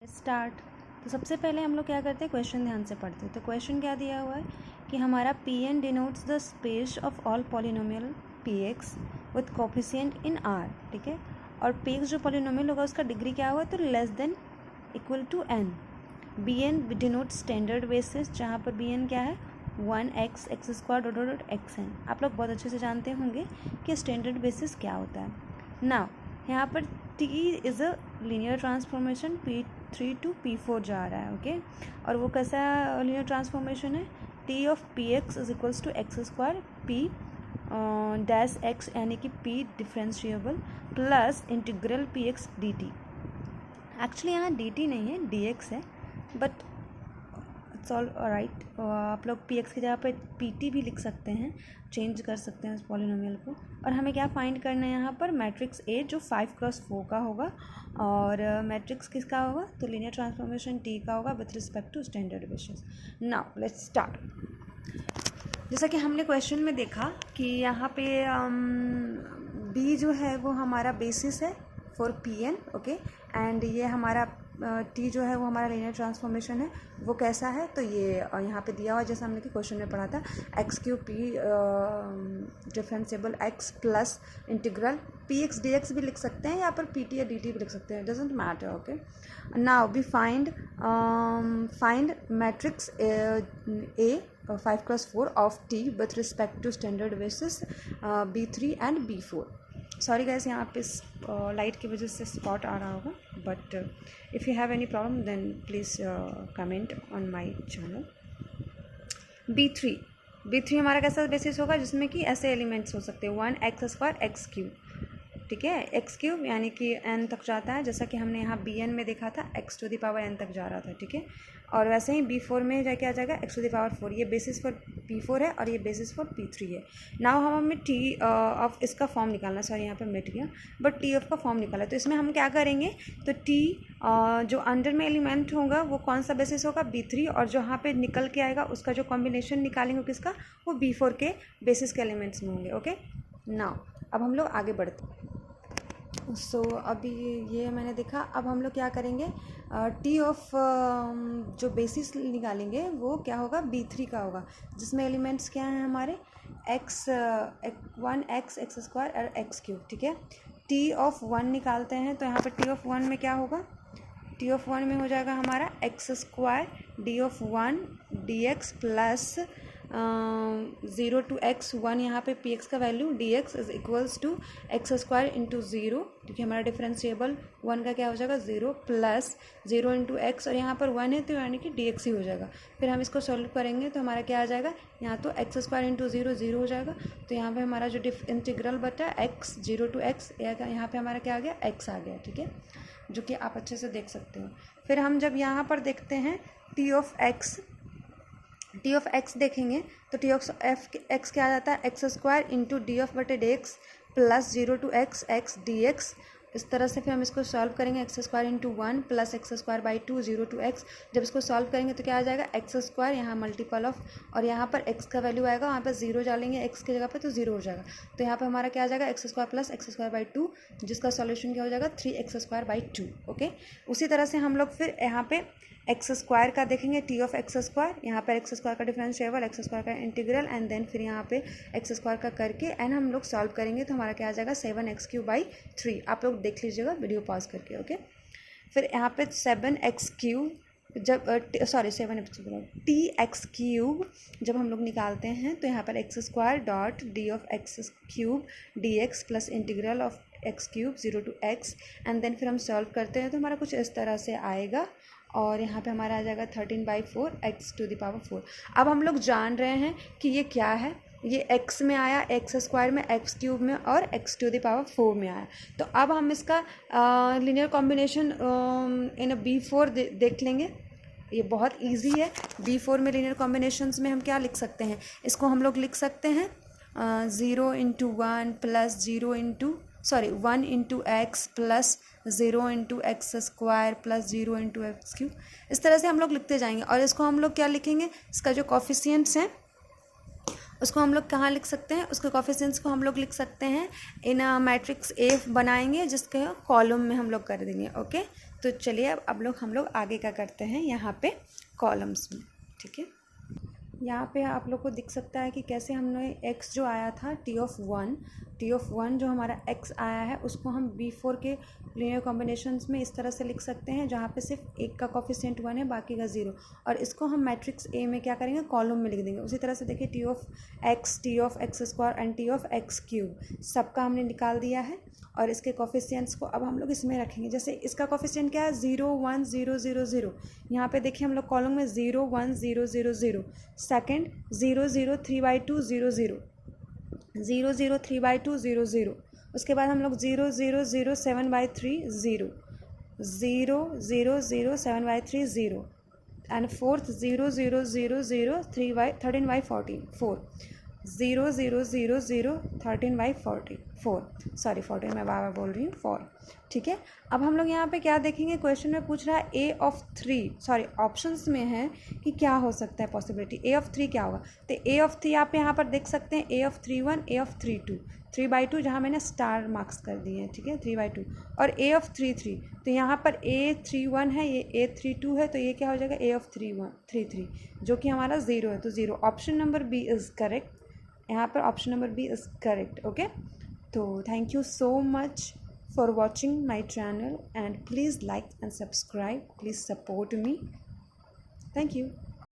Start. तो सबसे पहले हम लोग क्या करते हैं, क्वेश्चन ध्यान से पढ़ते हैं। तो क्वेश्चन क्या दिया हुआ है कि हमारा Pn denotes the space of all polynomial Px with coefficient in R, ठीक है। और Px जो पॉलिनोमियल होगा उसका डिग्री क्या हुआ, तो less than equal to n। Bn denote standard basis, जहाँ पर Bn क्या है 1x x square dot xn। आप लोग बहुत अच्छे से जानते होंगे कि स्टैंडर्ड बेसिस क्या होता है। नाउ यहाँ पर T is a linear transformation, P3 to P4 जा रहा है, ओके। और वो कैसा लीनियर ट्रांसफॉर्मेशन है, T of Px is equals to x square P dash x, यानी कि P differentiable plus integral Px dt। Actually यहाँ dt नहीं है, dx है, बट इट्स ऑल राइट। आप लोग Px की जगह पे Pt भी लिख सकते हैं, चेंज कर सकते हैं उस पॉलिनोमियल को। और हमें क्या फाइंड करना है यहाँ पर, मैट्रिक्स A जो 5x4 का होगा, और मैट्रिक्स किसका होगा, तो लीनियर ट्रांसफॉर्मेशन T का होगा with respect to standard basis. Now let's start. जैसा कि हमने क्वेश्चन में देखा कि यहाँ पे B जो है वो हमारा बेसिस है फॉर Pn, ओके। एंड ये हमारा T जो है वो हमारा लीनियर ट्रांसफॉर्मेशन है, वो कैसा है, तो ये यहाँ पे दिया हुआ जैसा हमने कि क्वेश्चन में पढ़ा था, x3 P differentiable x plus integral Px dx भी लिख सकते हैं, यहाँ पर Pt या dt भी लिख सकते हैं, doesn't matter, okay. Now we find matrix A 5x4 of T with respect to standard basis B3 and B4। Sorry guys, यहाँ पे लाइट की वजह से स्पॉट आ रहा होगा, but if you have any problem then please comment on my channel. B3 हमारा कैसा बेसिस होगा, जिसमें कि ऐसे एलिमेंट्स हो सकते हैं 1x स्क्वायर x3, ठीक है। x3 यानी कि n तक जाता है, जैसा कि हमने यहाँ Bn में देखा था x to the power n तक जा रहा था, ठीक है। और वैसे ही B4 में जाके आ जाएगा x टू द पावर 4। ये बेसिस फॉर P4 है और ये बेसिस फॉर P3 है। नाउ हमें T ऑफ इसका फॉर्म निकालना, सॉरी यहाँ पे मिट गया, बट T ऑफ का फॉर्म निकाला। तो इसमें हम क्या करेंगे, तो T जो अंडर में एलिमेंट होगा वो कौन सा बेसिस होगा, B3, और जहाँ पे निकल के आएगा उसका जो कॉम्बिनेशन निकालेंगे किसका, वो B4 के बेसिस के एलिमेंट्स में होंगे, ओके। नाउ अब हम लोग आगे बढ़ते हैं। सो अभी ये मैंने देखा, अब हम लोग क्या करेंगे, T ऑफ जो बेसिस निकालेंगे वो क्या होगा, B3 का होगा, जिसमें एलिमेंट्स क्या हैं हमारे, x1 x स्क्वायर और x3, ठीक है। T ऑफ 1 निकालते हैं, तो यहाँ पर T ऑफ 1 में क्या होगा, T ऑफ 1 में हो जाएगा हमारा x square D of 1 dx plus 0 to x 1, यहाँ पे Px का value dx is equals to x square into 0, क्योंकि हमारा डिफरेंशिएबल 1 का क्या हो जाएगा 0 प्लस 0 इंटू एक्स, और यहाँ पर 1 है तो यानी कि dx ही हो जाएगा। फिर हम इसको सॉल्व करेंगे तो हमारा क्या आ जाएगा, यहाँ तो एक्स स्क्वायर इंटू 0 0 हो जाएगा, तो यहाँ पे हमारा जो इंटीग्रल बटा x 0 टू x, यहाँ पे हमारा क्या आ गया, x आ गया, ठीक है, जो कि आप अच्छे से देख सकते हो। फिर हम जब यहाँ पर देखते हैं T ऑफ x देखेंगे, तो T ऑफ x क्या आ जाता है, X square into D of बटे D X plus 0 to x x dx। इस तरह से फिर हम इसको सॉल्व करेंगे, x square into 1 plus x square by 2 0 to x। जब इसको सॉल्व करेंगे तो क्या आ जाएगा, एक्स स्क्वायर यहाँ मल्टीपल ऑफ, और यहाँ पर x का वैल्यू आएगा, वहाँ पर 0 डालेंगे x की जगह पे तो 0 हो जाएगा, तो यहाँ पर हमारा क्या आ जाएगा, x square plus x square by 2, जिसका सॉल्यूशन क्या हो जाएगा 3x स्क्वायर बाई 2, ओके। उसी तरह से हम लोग फिर यहाँ पे एक्स स्क्वायर का देखेंगे, T ऑफ एक्स स्क्वायर, यहाँ पर एक्स स्क्वायर का डिफरेंशिएबल, एक्स स्क्वायर का इंटीग्रल, एंड देन फिर यहाँ पे एक्स स्क्वायर का करके एंड हम लोग सॉल्व करेंगे, तो हमारा क्या आ जाएगा 7x³ बाई 3। आप लोग देख लीजिएगा वीडियो पॉज करके, ओके। फिर यहाँ पे 7x³ जब Tx³ जब हम लोग निकालते हैं, तो यहाँ पर x square dot D of x³ dx plus integral of x³ 0 to x, and then फिर हम सॉल्व करते हैं तो हमारा कुछ इस तरह से आएगा, और यहाँ पे हमारा आ जाएगा 13/4 x टू द पावर 4। अब हम लोग जान रहे हैं कि ये क्या है, ये x में आया, एक्स स्क्वायर में, x³ में, और x टू द पावर 4 में आया। तो अब हम इसका लीनियर कॉम्बिनेशन इन B4 देख लेंगे। ये बहुत इजी है। B4 में लीनियर कॉम्बिनेशंस में हम क्या लिख सकते हैं, इसको हम लोग लिख सकते हैं 0 into 1 plus 1 into x plus 0 into x square plus 0 into x³। इस तरह से हम लोग लिखते जाएंगे, और इसको हम लोग क्या लिखेंगे, इसका जो कॉफिशिएंट्स हैं उसको हम लोग कहाँ लिख सकते हैं, उसके कॉफिशिएंट्स को हम लोग लिख सकते हैं इन मैट्रिक्स ए बनाएंगे, जिसके कॉलम में हम लोग कर देंगे, ओके। तो चलिए अब हम लोग आगे क्या करते हैं यहाँ पे कॉलम्स में, ठीक है। यहाँ पे आप लोग को दिख सकता है कि कैसे हमने x जो आया था टी ऑफ वन जो हमारा x आया है उसको हम B4 के लीनियर कॉम्बिनेशंस में इस तरह से लिख सकते हैं जहाँ पे सिर्फ एक का कोफिशिएंट 1 है बाकी का 0, और इसको हम मैट्रिक्स A में क्या करेंगे, कॉलम में लिख देंगे। उसी तरह से देखिए T of x square and T of x cube सबका हमने निकाल दिया है, और इसके कोफिशिएंट्स को अब हम लोग इसमें रखेंगे। जैसे इसका कोफिशिएंट क्या है 0 1 0 0 0, यहाँ पे देखिए हम लोग कॉलम में 0 1 0 0 0, सेकेंड 0 0 3/2 0 0 0 0 3/2 0 0, उसके बाद हम लोग 0 0 0 7/3 0 0 0 0 7/3 0, एंड फोर्थ 0 0 0 0 13/14 4 0 0 0 0 13/44, सॉरी 14 मैं बार बार बोल रही हूँ 4, ठीक है। अब हम लोग यहाँ पे क्या देखेंगे, क्वेश्चन में पूछ रहा है ए ऑफ 3, सॉरी ऑप्शंस में है कि क्या हो सकता है पॉसिबिलिटी, ए ऑफ 3 क्या होगा। तो ए ऑफ 3 आप यहाँ पर देख सकते हैं, ए ऑफ 3 1, ए ऑफ 3 2, 3/2 जहाँ मैंने स्टार मार्क्स कर दिए हैं, ठीक है 3/2, और ए ऑफ 3 3, तो यहाँ पर ए 3 1 है, ये ए 3 2 है, तो ये क्या हो जाएगा ए ऑफ 3 1 3 3, जो कि हमारा 0 है, तो 0, option number B is correct. यहाँ पर option number B is correct, okay. तो thank you so much for watching my channel, and please like and subscribe, please support me, thank you.